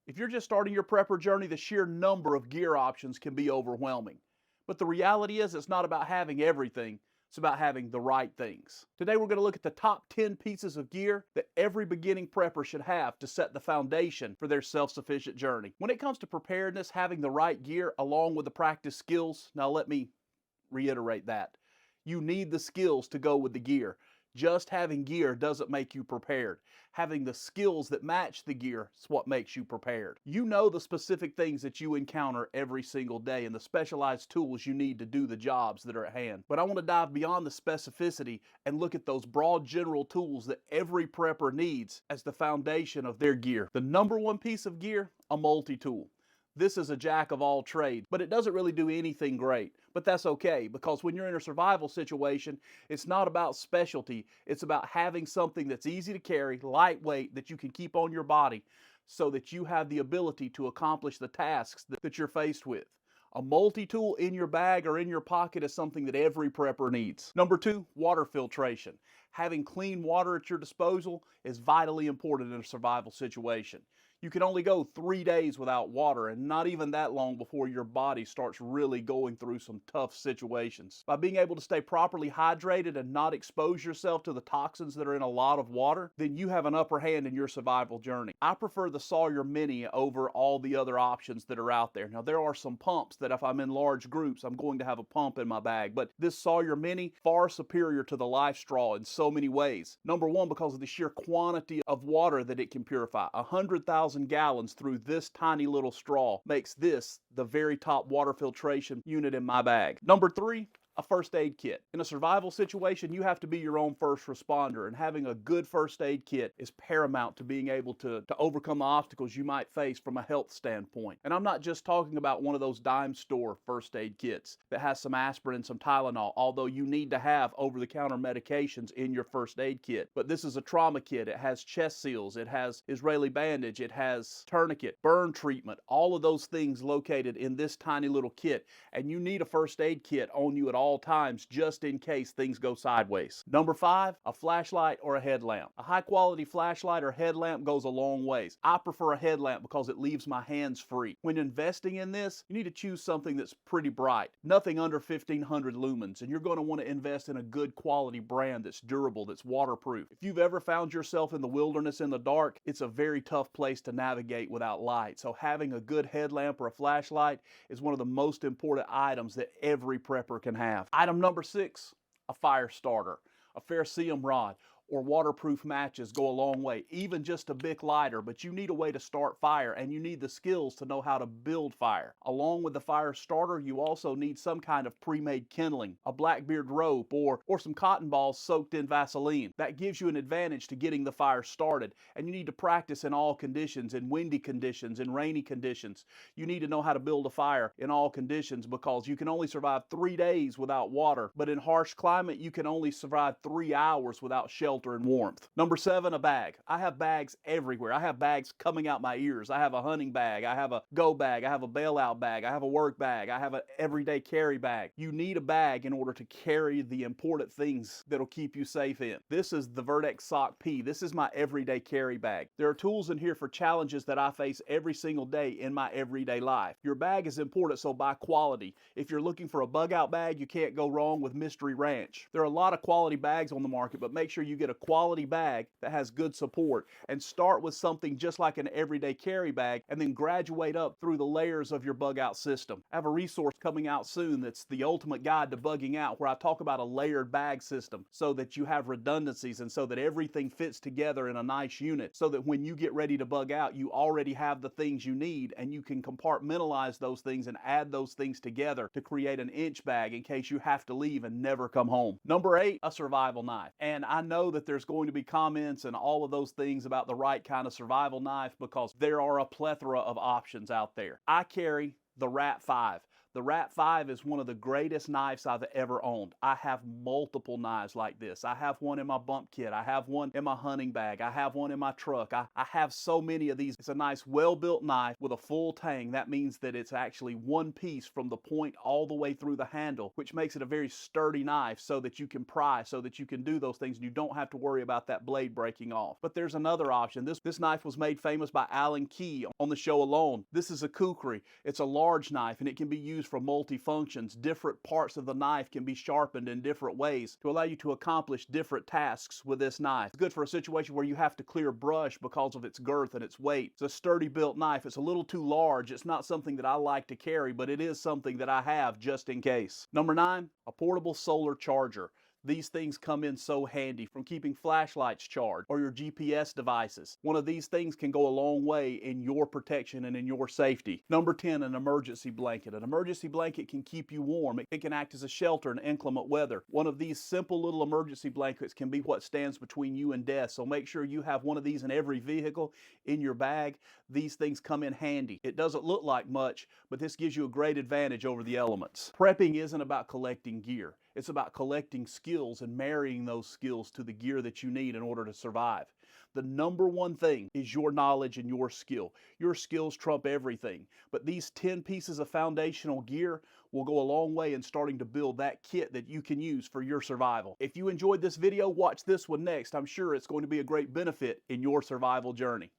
If you're just starting your prepper journey, the sheer number of gear options can be overwhelming. But the reality is, it's not about having everything, it's about having the right things. Today we're going to look at the top 10 pieces of gear that every beginning prepper should have to set the foundation for their self-sufficient journey. When it comes to preparedness, having the right gear along with the practice skills, now let me reiterate that. You need the skills to go with the gear. Just having gear doesn't make you prepared. Having the skills that match the gear is what makes you prepared. You know the specific things that you encounter every single day and the specialized tools you need to do the jobs that are at hand. But I want to dive beyond the specificity and look at those broad general tools that every prepper needs as the foundation of their gear. The number one piece of gear, a multi-tool. This is a jack of all trades, but it doesn't really do anything great. But that's okay, because when you're in a survival situation, it's not about specialty. It's about having something that's easy to carry, lightweight, that you can keep on your body so that you have the ability to accomplish the tasks that you're faced with. A multi-tool in your bag or in your pocket is something that every prepper needs. Number two, water filtration. Having clean water at your disposal is vitally important in a survival situation. You can only go 3 days without water, and not even that long before your body starts really going through some tough situations. By being able to stay properly hydrated and not expose yourself to the toxins that are in a lot of water, then you have an upper hand in your survival journey. I prefer the Sawyer Mini over all the other options that are out there. Now, there are some pumps that if I'm in large groups, I'm going to have a pump in my bag, but this Sawyer Mini, far superior to the Life Straw in so many ways. Number one, because of the sheer quantity of water that it can purify. 100,000 gallons through this tiny little straw makes this the very top water filtration unit in my bag. Number three, a first aid kit. In a survival situation, you have to be your own first responder, and having a good first aid kit is paramount to being able to overcome the obstacles you might face from a health standpoint. And I'm not just talking about one of those dime store first aid kits that has some aspirin and some Tylenol, although you need to have over-the-counter medications in your first aid kit. But this is a trauma kit. It has chest seals, it has Israeli bandage, it has tourniquet, burn treatment, all of those things located in this tiny little kit. And you need a first aid kit on you at all times just in case things go sideways. Number five, a flashlight or a headlamp. A high quality flashlight or headlamp goes a long ways. I prefer a headlamp because it leaves my hands free. When investing in this, you need to choose something that's pretty bright. Nothing under 1500 lumens, and you're going to want to invest in a good quality brand that's durable, that's waterproof. If you've ever found yourself in the wilderness in the dark, it's a very tough place to navigate without light. So having a good headlamp or a flashlight is one of the most important items that every prepper can have. Item number six, a fire starter. A ferrocerium rod or waterproof matches go a long way, even just a Bic lighter, but you need a way to start fire, and you need the skills to know how to build fire. Along with the fire starter, you also need some kind of pre-made kindling, a Blackbeard rope, or some cotton balls soaked in Vaseline. That gives you an advantage to getting the fire started, and you need to practice in all conditions, in windy conditions, in rainy conditions. You need to know how to build a fire in all conditions, because you can only survive 3 days without water, but in harsh climate, you can only survive 3 hours without shelter and warmth. Number seven, a bag. I have bags everywhere. I have bags coming out my ears. I have a hunting bag. I have a go bag. I have a bailout bag. I have a work bag. I have an everyday carry bag. You need a bag in order to carry the important things that'll keep you safe in. This is the Vertex Sock P. This is my everyday carry bag. There are tools in here for challenges that I face every single day in my everyday life. Your bag is important, so buy quality. If you're looking for a bug out bag, you can't go wrong with Mystery Ranch. There are a lot of quality bags on the market, but make sure you get a quality bag that has good support, and start with something just like an everyday carry bag and then graduate up through the layers of your bug out system. I have a resource coming out soon that's the ultimate guide to bugging out, where I talk about a layered bag system so that you have redundancies and so that everything fits together in a nice unit, so that when you get ready to bug out, you already have the things you need and you can compartmentalize those things and add those things together to create an inch bag in case you have to leave and never come home. Number eight, a survival knife. And I know that there's going to be comments and all of those things about the right kind of survival knife, because there are a plethora of options out there. I carry the Rat 5. The Rat 5 is one of the greatest knives I've ever owned. I have multiple knives like this. I have one in my bump kit. I have one in my hunting bag. I have one in my truck. I have so many of these. It's a nice, well-built knife with a full tang. That means that it's actually one piece from the point all the way through the handle, which makes it a very sturdy knife so that you can pry, so that you can do those things and you don't have to worry about that blade breaking off. But there's another option. This knife was made famous by Alan Key on the show alone. This is a kukri. It's a large knife and it can be used for multi-functions. Different parts of the knife can be sharpened in different ways to allow you to accomplish different tasks with this knife. It's good for a situation where you have to clear brush because of its girth and its weight. It's a sturdy built knife. It's a little too large. It's not something that I like to carry, but it is something that I have just in case. Number 9, a portable solar charger. These things come in so handy from keeping flashlights charged or your GPS devices. One of these things can go a long way in your protection and in your safety. Number 10, an emergency blanket. An emergency blanket can keep you warm. It can act as a shelter in inclement weather. One of these simple little emergency blankets can be what stands between you and death. So make sure you have one of these in every vehicle, in your bag. These things come in handy. It doesn't look like much, but this gives you a great advantage over the elements. Prepping isn't about collecting gear. It's about collecting skills and marrying those skills to the gear that you need in order to survive. The number one thing is your knowledge and your skill. Your skills trump everything. But these 10 pieces of foundational gear will go a long way in starting to build that kit that you can use for your survival. If you enjoyed this video, watch this one next. I'm sure it's going to be a great benefit in your survival journey.